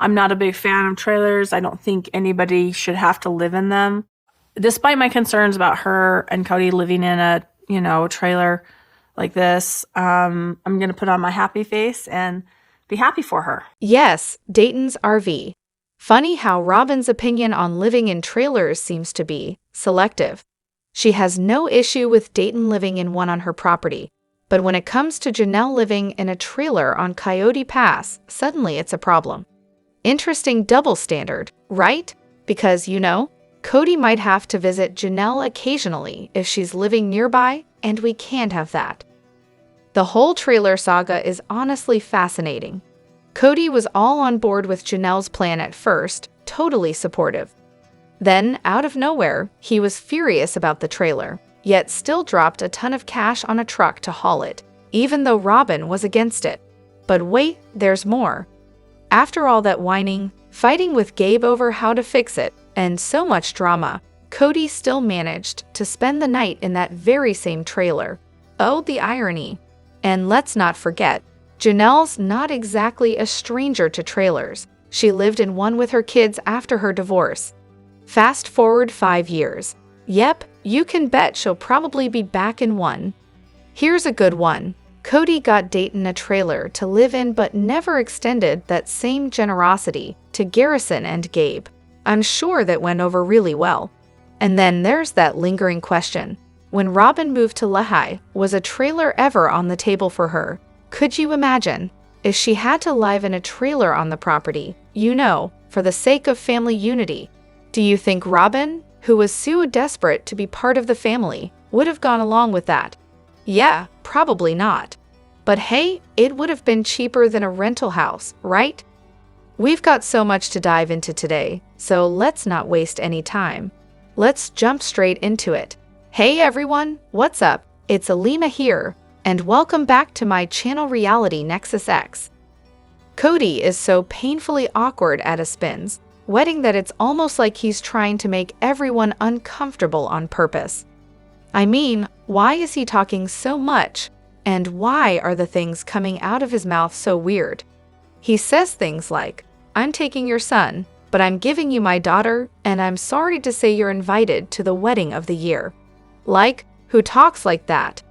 I'm not a big fan of trailers. I don't think anybody should have to live in them. Despite my concerns about her and Kody living in a, trailer like this, I'm going to put on my happy face and be happy for her. Yes, Dayton's RV. Funny how Robyn's opinion on living in trailers seems to be selective. She has no issue with Dayton living in one on her property, but when it comes to Janelle living in a trailer on Coyote Pass, suddenly it's a problem. Interesting double standard, right? Because, Kody might have to visit Janelle occasionally if she's living nearby, and we can't have that. The whole trailer saga is honestly fascinating. Kody was all on board with Janelle's plan at first, totally supportive. Then, out of nowhere, he was furious about the trailer, yet still dropped a ton of cash on a truck to haul it, even though Robyn was against it. But wait, there's more. After all that whining, fighting with Gabe over how to fix it, and so much drama, Kody still managed to spend the night in that very same trailer. Oh, the irony. And let's not forget, Janelle's not exactly a stranger to trailers. She lived in one with her kids after her divorce. Fast forward 5 years. Yep, you can bet she'll probably be back in one. Here's a good one. Kody got Dayton a trailer to live in but never extended that same generosity to Garrison and Gabe. I'm sure that went over really well. And then there's that lingering question. When Robyn moved to Lehi, was a trailer ever on the table for her? Could you imagine? If she had to live in a trailer on the property, for the sake of family unity, do you think Robyn, who was so desperate to be part of the family, would have gone along with that? Yeah, probably not. But hey, it would have been cheaper than a rental house, right? We've got so much to dive into today, so let's not waste any time. Let's jump straight into it. Hey everyone, what's up? It's Elena here, and welcome back to my channel reality Nexus X. Kody is so painfully awkward at a spins wedding that it's almost like he's trying to make everyone uncomfortable on purpose. I mean, why is he talking so much? And why are the things coming out of his mouth so weird? He says things like, "I'm taking your son, but I'm giving you my daughter, and I'm sorry to say you're invited to the wedding of the year." Like, who talks like that?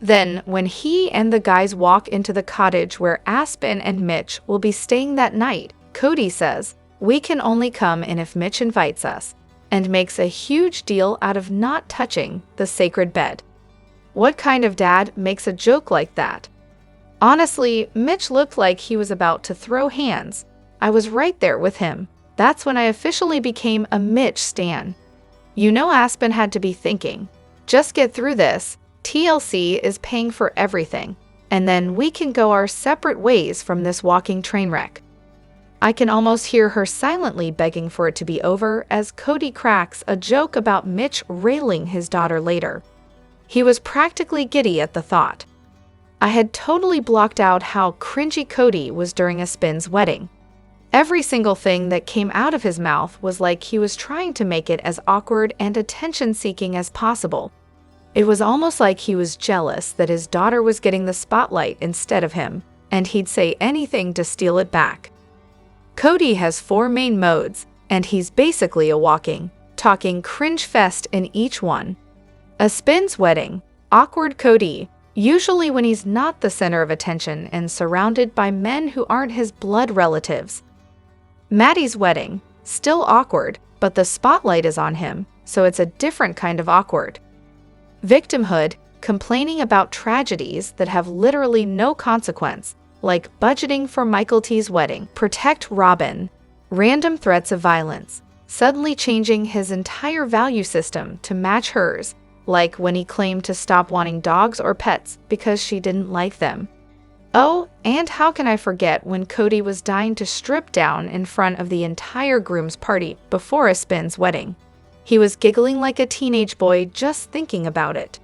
Then, when he and the guys walk into the cottage where Aspen and Mitch will be staying that night, Kody says, "We can only come in if Mitch invites us," and makes a huge deal out of not touching the sacred bed. What kind of dad makes a joke like that? Honestly, Mitch looked like he was about to throw hands. I was right there with him. That's when I officially became a Mitch stan. Aspen had to be thinking, just get through this, TLC is paying for everything, and then we can go our separate ways from this walking train wreck. I can almost hear her silently begging for it to be over as Kody cracks a joke about Mitch railing his daughter later. He was practically giddy at the thought. I had totally blocked out how cringy Kody was during Aspin's wedding. Every single thing that came out of his mouth was like he was trying to make it as awkward and attention-seeking as possible. It was almost like he was jealous that his daughter was getting the spotlight instead of him, and he'd say anything to steal it back. Kody has 4 main modes, and he's basically a walking, talking cringe fest in each one. Aspin's wedding, awkward Kody, usually when he's not the center of attention and surrounded by men who aren't his blood relatives. Maddie's wedding, still awkward, but the spotlight is on him, so it's a different kind of awkward. Victimhood, complaining about tragedies that have literally no consequence, like budgeting for Michael T's wedding, protect Robyn, random threats of violence, suddenly changing his entire value system to match hers, like when he claimed to stop wanting dogs or pets because she didn't like them. Oh, and how can I forget when Kody was dying to strip down in front of the entire groom's party before Aspin's wedding. He was giggling like a teenage boy just thinking about it.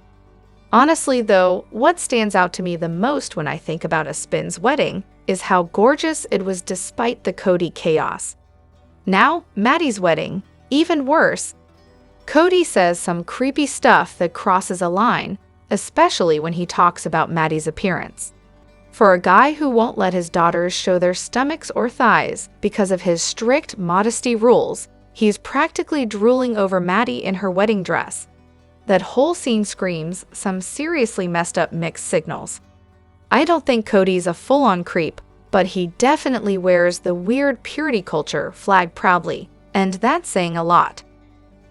Honestly though, what stands out to me the most when I think about Aspin's wedding is how gorgeous it was despite the Kody chaos. Now, Maddie's wedding, even worse. Kody says some creepy stuff that crosses a line, especially when he talks about Maddie's appearance. For a guy who won't let his daughters show their stomachs or thighs because of his strict modesty rules, he's practically drooling over Maddie in her wedding dress. That whole scene screams some seriously messed up mixed signals. I don't think Kody's a full-on creep, but he definitely wears the weird purity culture flag proudly, and that's saying a lot.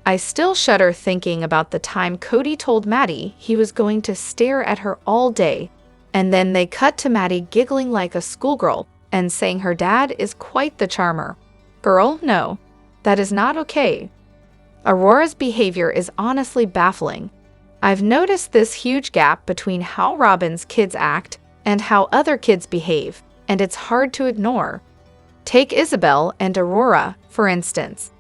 I still shudder thinking about the time Kody told Maddie he was going to stare at her all day, and then they cut to Maddie giggling like a schoolgirl and saying her dad is quite the charmer. Girl, no, that is not okay. Aurora's behavior is honestly baffling. I've noticed this huge gap between how Robyn's kids act and how other kids behave, and it's hard to ignore. Take Isabel and Aurora, for instance.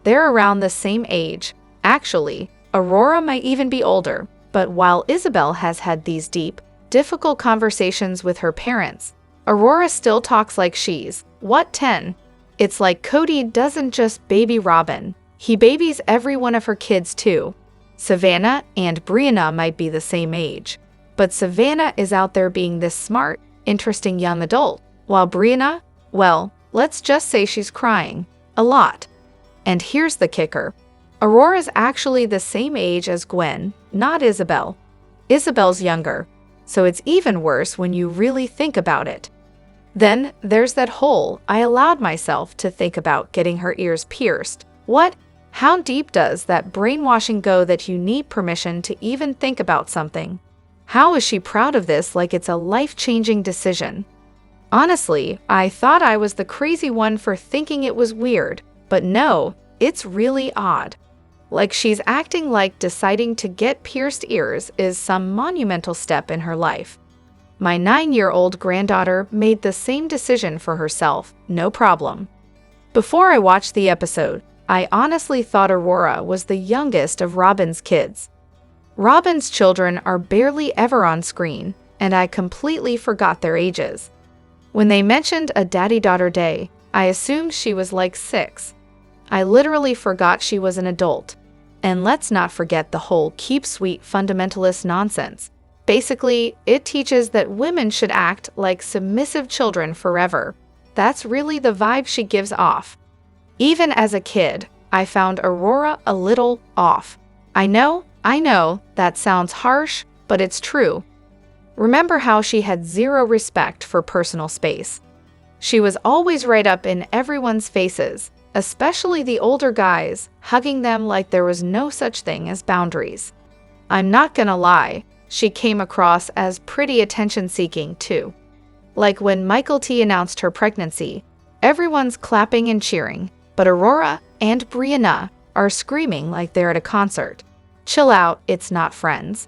They're around the same age. Actually, Aurora might even be older, but while Isabel has had these deep, difficult conversations with her parents, Aurora still talks like she's, 10? It's like Kody doesn't just baby Robyn, he babies every one of her kids too. Savannah and Brianna might be the same age, but Savannah is out there being this smart, interesting young adult, while Brianna, well, let's just say she's crying. A lot. And here's the kicker. Aurora's actually the same age as Gwen, not Isabel. Isabel's younger, so it's even worse when you really think about it. Then there's that whole I allowed myself to think about getting her ears pierced. What? How deep does that brainwashing go that you need permission to even think about something? How is she proud of this like it's a life-changing decision? Honestly, I thought I was the crazy one for thinking it was weird, but no, it's really odd. Like she's acting like deciding to get pierced ears is some monumental step in her life. My 9-year-old granddaughter made the same decision for herself, no problem. Before I watched the episode, I honestly thought Aurora was the youngest of Robyn's kids. Robyn's children are barely ever on screen, and I completely forgot their ages. When they mentioned a daddy-daughter day, I assumed she was like 6. I literally forgot she was an adult. And let's not forget the whole keep sweet fundamentalist nonsense. Basically, it teaches that women should act like submissive children forever. That's really the vibe she gives off. Even as a kid, I found Aurora a little off. I know, that sounds harsh, but it's true. Remember how she had zero respect for personal space? She was always right up in everyone's faces, especially the older guys, hugging them like there was no such thing as boundaries. I'm not gonna lie, she came across as pretty attention-seeking too. Like when Michael T announced her pregnancy, everyone's clapping and cheering, but Aurora and Brianna are screaming like they're at a concert. Chill out, it's not Friends.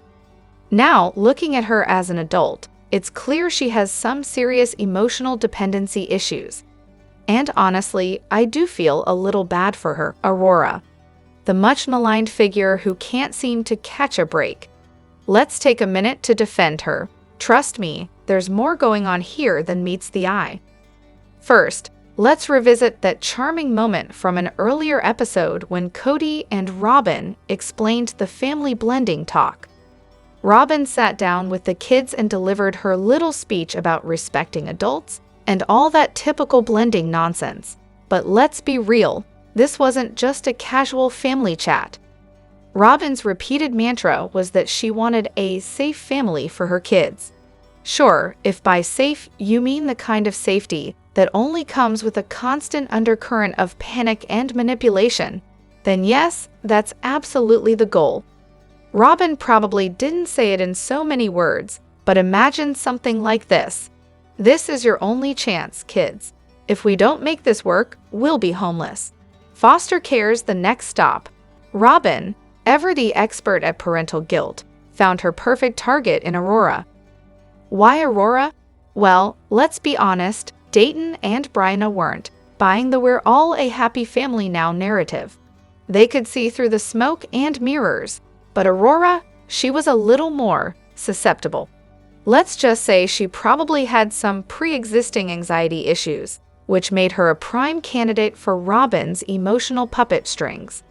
Now, looking at her as an adult, it's clear she has some serious emotional dependency issues. And honestly, I do feel a little bad for her, Aurora. The much maligned figure who can't seem to catch a break. Let's take a minute to defend her. Trust me, there's more going on here than meets the eye. First, let's revisit that charming moment from an earlier episode when Kody and Robyn explained the family blending talk. Robyn sat down with the kids and delivered her little speech about respecting adults and all that typical blending nonsense. But let's be real, this wasn't just a casual family chat. Robyn's repeated mantra was that she wanted a safe family for her kids. Sure, if by safe you mean the kind of safety that only comes with a constant undercurrent of panic and manipulation, then yes, that's absolutely the goal. Robyn probably didn't say it in so many words, but imagine something like this. This is your only chance, kids. If we don't make this work, we'll be homeless. Foster care's the next stop. Robyn, ever the expert at parental guilt, found her perfect target in Aurora. Why Aurora? Well, let's be honest, Dayton and Brianna weren't buying the "we're all a happy family now" narrative. They could see through the smoke and mirrors, but Aurora, she was a little more susceptible. Let's just say she probably had some pre-existing anxiety issues, which made her a prime candidate for Robyn's emotional puppet strings.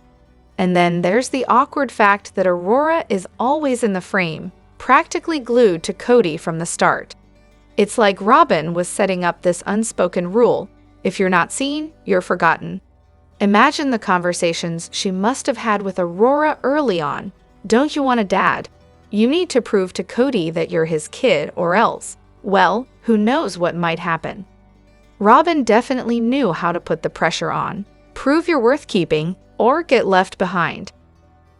And then there's the awkward fact that Aurora is always in the frame, practically glued to Kody from the start. It's like Robyn was setting up this unspoken rule. If you're not seen, you're forgotten. Imagine the conversations she must have had with Aurora early on. Don't you want a dad? You need to prove to Kody that you're his kid, or else, well, who knows what might happen. Robyn definitely knew how to put the pressure on. Prove you're worth keeping, or get left behind.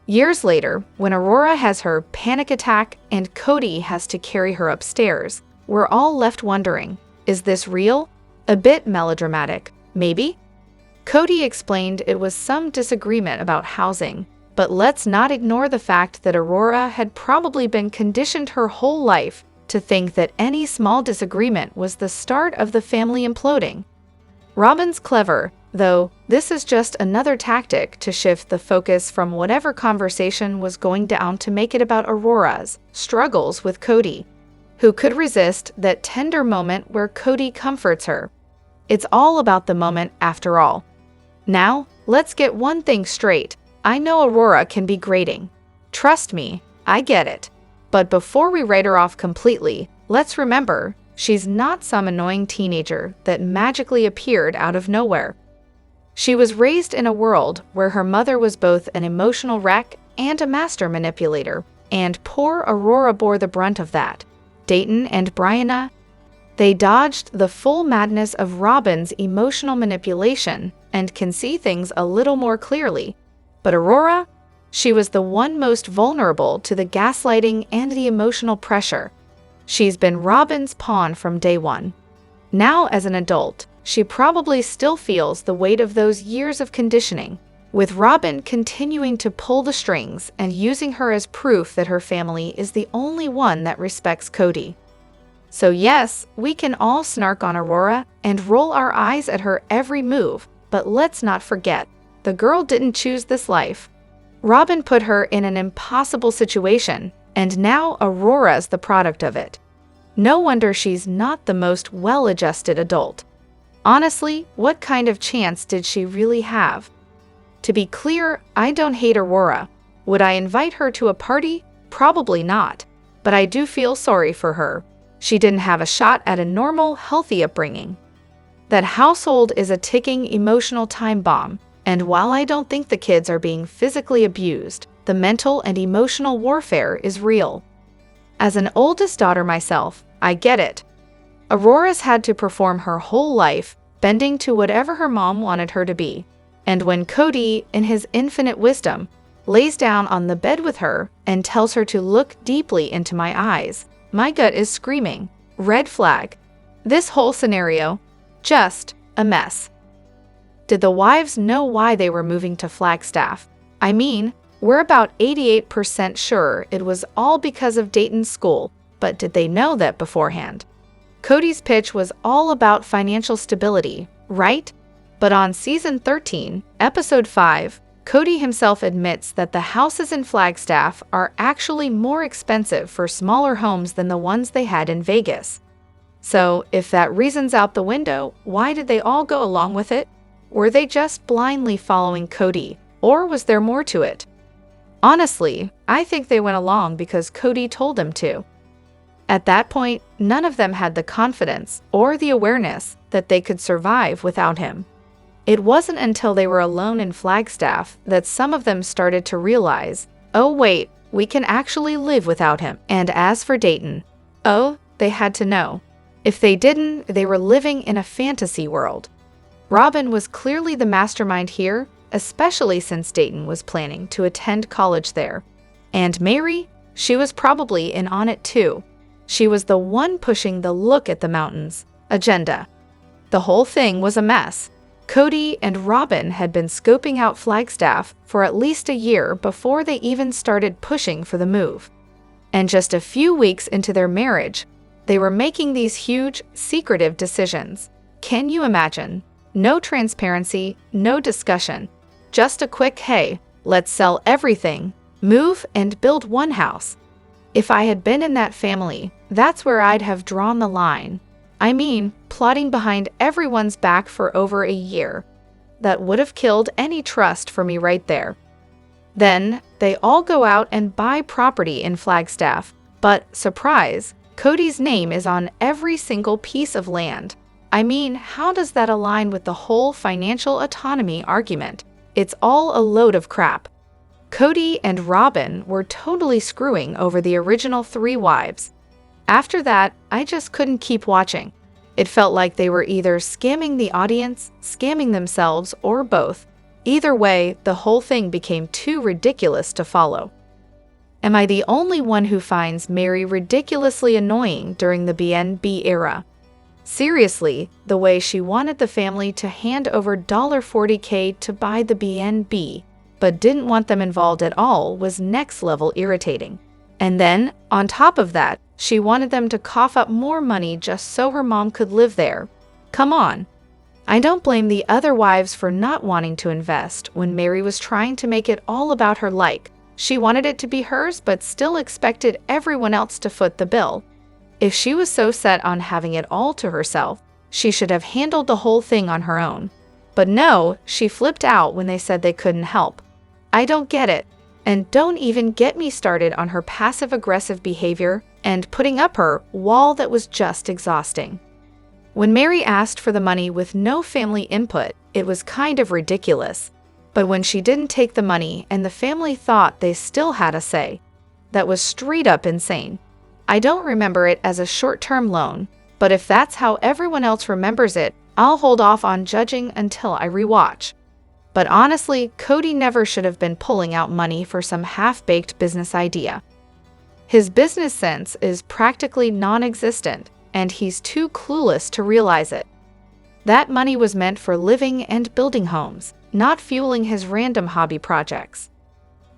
Years later, when Aurora has her panic attack and Kody has to carry her upstairs, we're all left wondering, is this real? A bit melodramatic, maybe? Kody explained it was some disagreement about housing, but let's not ignore the fact that Aurora had probably been conditioned her whole life to think that any small disagreement was the start of the family imploding. Robyn's clever, though this is just another tactic to shift the focus from whatever conversation was going down to make it about Aurora's struggles with Kody. Who could resist that tender moment where Kody comforts her? It's all about the moment after all. Now, let's get one thing straight. I know Aurora can be grating. Trust me, I get it. But before we write her off completely, let's remember, she's not some annoying teenager that magically appeared out of nowhere. She was raised in a world where her mother was both an emotional wreck and a master manipulator, and poor Aurora bore the brunt of that. Dayton and Brianna, they dodged the full madness of Robyn's emotional manipulation and can see things a little more clearly. But Aurora, she was the one most vulnerable to the gaslighting and the emotional pressure. She's been Robyn's pawn from day one. Now, as an adult, she probably still feels the weight of those years of conditioning, with Robyn continuing to pull the strings and using her as proof that her family is the only one that respects Kody. So yes, we can all snark on Aurora and roll our eyes at her every move, but let's not forget, the girl didn't choose this life. Robyn put her in an impossible situation, and now Aurora's the product of it. No wonder she's not the most well-adjusted adult. Honestly, what kind of chance did she really have? To be clear, I don't hate Aurora. Would I invite her to a party? Probably not. But I do feel sorry for her. She didn't have a shot at a normal, healthy upbringing. That household is a ticking emotional time bomb, and while I don't think the kids are being physically abused, the mental and emotional warfare is real. As an oldest daughter myself, I get it. Aurora's had to perform her whole life, bending to whatever her mom wanted her to be. And when Kody, in his infinite wisdom, lays down on the bed with her and tells her to look deeply into my eyes, my gut is screaming, red flag. This whole scenario, just a mess. Did the wives know why they were moving to Flagstaff? I mean, we're about 88% sure it was all because of Dayton's school, but did they know that beforehand? Kody's pitch was all about financial stability, right? But on season 13, episode 5, Kody himself admits that the houses in Flagstaff are actually more expensive for smaller homes than the ones they had in Vegas. So, if that reason's out the window, why did they all go along with it? Were they just blindly following Kody, or was there more to it? Honestly, I think they went along because Kody told them to. At that point, none of them had the confidence or the awareness that they could survive without him. It wasn't until they were alone in Flagstaff that some of them started to realize, oh wait, we can actually live without him. And as for Dayton, oh, they had to know. If they didn't, they were living in a fantasy world. Robyn was clearly the mastermind here, especially since Dayton was planning to attend college there. And Mary, she was probably in on it too. She was the one pushing the look at the mountains agenda. The whole thing was a mess. Kody and Robyn had been scoping out Flagstaff for at least a year before they even started pushing for the move. And just a few weeks into their marriage, they were making these huge, secretive decisions. Can you imagine? No transparency, no discussion. Just a quick, hey, let's sell everything, move and build one house. If I had been in that family, that's where I'd have drawn the line. I mean, plotting behind everyone's back for over a year. That would have killed any trust for me right there. Then, they all go out and buy property in Flagstaff. But, surprise, Kody's name is on every single piece of land. I mean, how does that align with the whole financial autonomy argument? It's all a load of crap. Kody and Robyn were totally screwing over the original 3 wives. After that, I just couldn't keep watching. It felt like they were either scamming the audience, scamming themselves, or both. Either way, the whole thing became too ridiculous to follow. Am I the only one who finds Meri ridiculously annoying during the BNB era? Seriously, the way she wanted the family to hand over $40K to buy the BNB, but didn't want them involved at all, was next level irritating. And then, on top of that, she wanted them to cough up more money just so her mom could live there. Come on. I don't blame the other wives for not wanting to invest when Meri was trying to make it all about her. She wanted it to be hers but still expected everyone else to foot the bill. If she was so set on having it all to herself, she should have handled the whole thing on her own. But no, she flipped out when they said they couldn't help. I don't get it. And don't even get me started on her passive-aggressive behavior and putting up her wall that was just exhausting. When Meri asked for the money with no family input, it was kind of ridiculous. But when she didn't take the money and the family thought they still had a say, that was straight up insane. I don't remember it as a short-term loan, but if that's how everyone else remembers it, I'll hold off on judging until I rewatch. But honestly, Kody never should have been pulling out money for some half-baked business idea. His business sense is practically non-existent, and he's too clueless to realize it. That money was meant for living and building homes, not fueling his random hobby projects.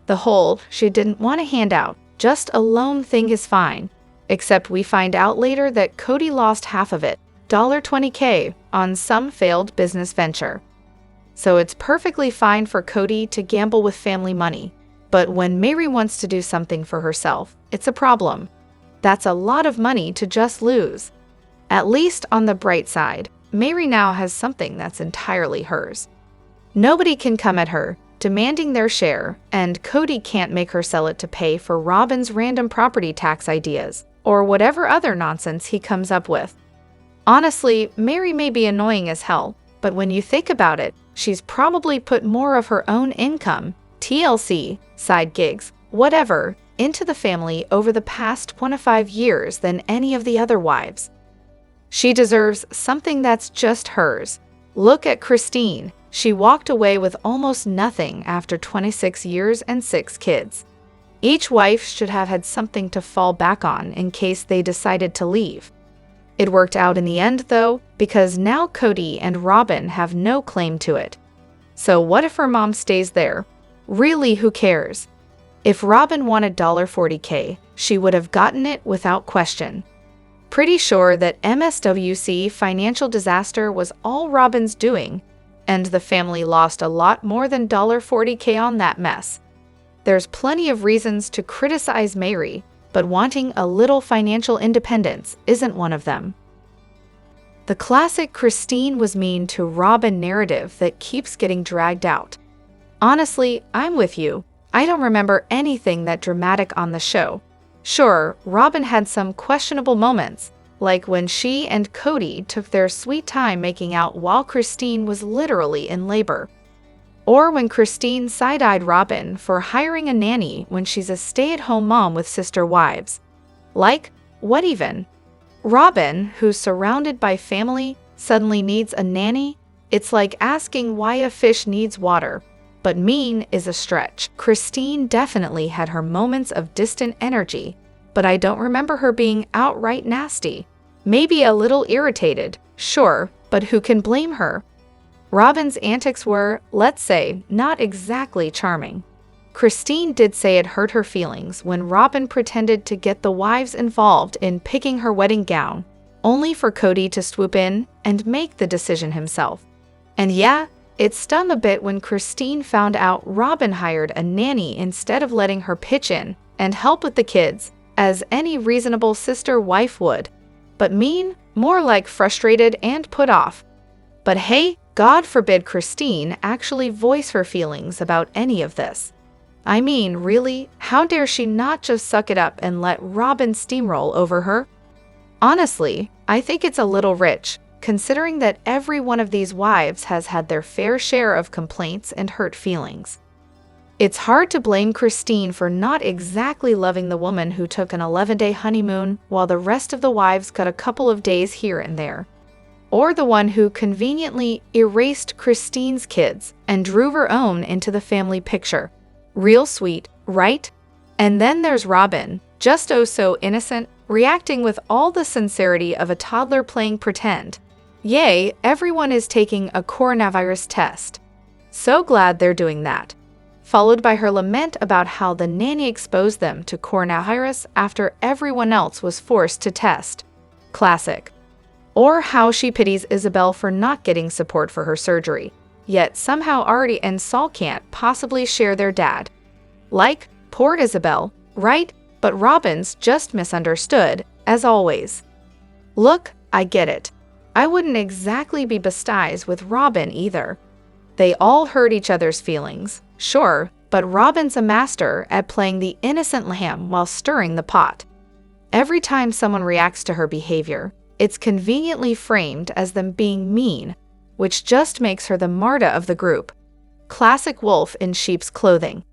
The whole "she didn't want a handout, just a loan" thing is fine, except we find out later that Kody lost half of it, $20K, on some failed business venture. So it's perfectly fine for Kody to gamble with family money, but when Meri wants to do something for herself, it's a problem. That's a lot of money to just lose. At least on the bright side, Meri now has something that's entirely hers. Nobody can come at her, demanding their share, and Kody can't make her sell it to pay for Robyn's random property tax ideas, or whatever other nonsense he comes up with. Honestly, Meri may be annoying as hell, but when you think about it, she's probably put more of her own income, TLC, side gigs, whatever, into the family over the past 25 years than any of the other wives. She deserves something that's just hers. Look at Christine. She walked away with almost nothing after 26 years and 6 kids. Each wife should have had something to fall back on in case they decided to leave. It worked out in the end, though, because now Kody and Robyn have no claim to it. So what if her mom stays there? Really, who cares? If Robyn wanted $40K, she would have gotten it without question. Pretty sure that MSWC financial disaster was all Robyn's doing, and the family lost a lot more than $40K on that mess. There's plenty of reasons to criticize Meri, but wanting a little financial independence isn't one of them. The classic Christine was mean to Robyn narrative that keeps getting dragged out. Honestly, I'm with you. I don't remember anything that dramatic on the show. Sure, Robyn had some questionable moments, like when she and Kody took their sweet time making out while Christine was literally in labor. Or when Christine side-eyed Robyn for hiring a nanny when she's a stay-at-home mom with sister wives. Like, what even? Robyn, who's surrounded by family, suddenly needs a nanny? It's like asking why a fish needs water. But mean is a stretch. Christine definitely had her moments of distant energy, but I don't remember her being outright nasty. Maybe a little irritated, sure, but who can blame her? Robyn's antics were, let's say, not exactly charming. Christine did say it hurt her feelings when Robyn pretended to get the wives involved in picking her wedding gown, only for Kody to swoop in and make the decision himself. And yeah, it stung a bit when Christine found out Robyn hired a nanny instead of letting her pitch in and help with the kids, as any reasonable sister wife would. But mean, more like frustrated and put off. But hey, God forbid Christine actually voice her feelings about any of this. I mean, really, how dare she not just suck it up and let Robyn steamroll over her? Honestly, I think it's a little rich, considering that every one of these wives has had their fair share of complaints and hurt feelings. It's hard to blame Christine for not exactly loving the woman who took an 11-day honeymoon while the rest of the wives got a couple of days here and there. Or the one who conveniently erased Christine's kids and drew her own into the family picture. Real sweet, right? And then there's Robyn, just oh so innocent, reacting with all the sincerity of a toddler playing pretend. Yay, everyone is taking a coronavirus test. So glad they're doing that. Followed by her lament about how the nanny exposed them to coronavirus after everyone else was forced to test. Classic. Or how she pities Isabel for not getting support for her surgery, yet somehow Artie and Saul can't possibly share their dad. Like, poor Isabel, right? But Robyn's just misunderstood, as always. Look, I get it. I wouldn't exactly be besties with Robyn either. They all hurt each other's feelings, sure, but Robyn's a master at playing the innocent lamb while stirring the pot. Every time someone reacts to her behavior, it's conveniently framed as them being mean, which just makes her the Marta of the group. Classic wolf in sheep's clothing.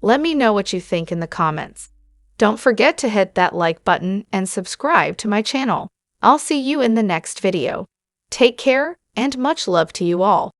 Let me know what you think in the comments. Don't forget to hit that like button and subscribe to my channel. I'll see you in the next video. Take care and much love to you all.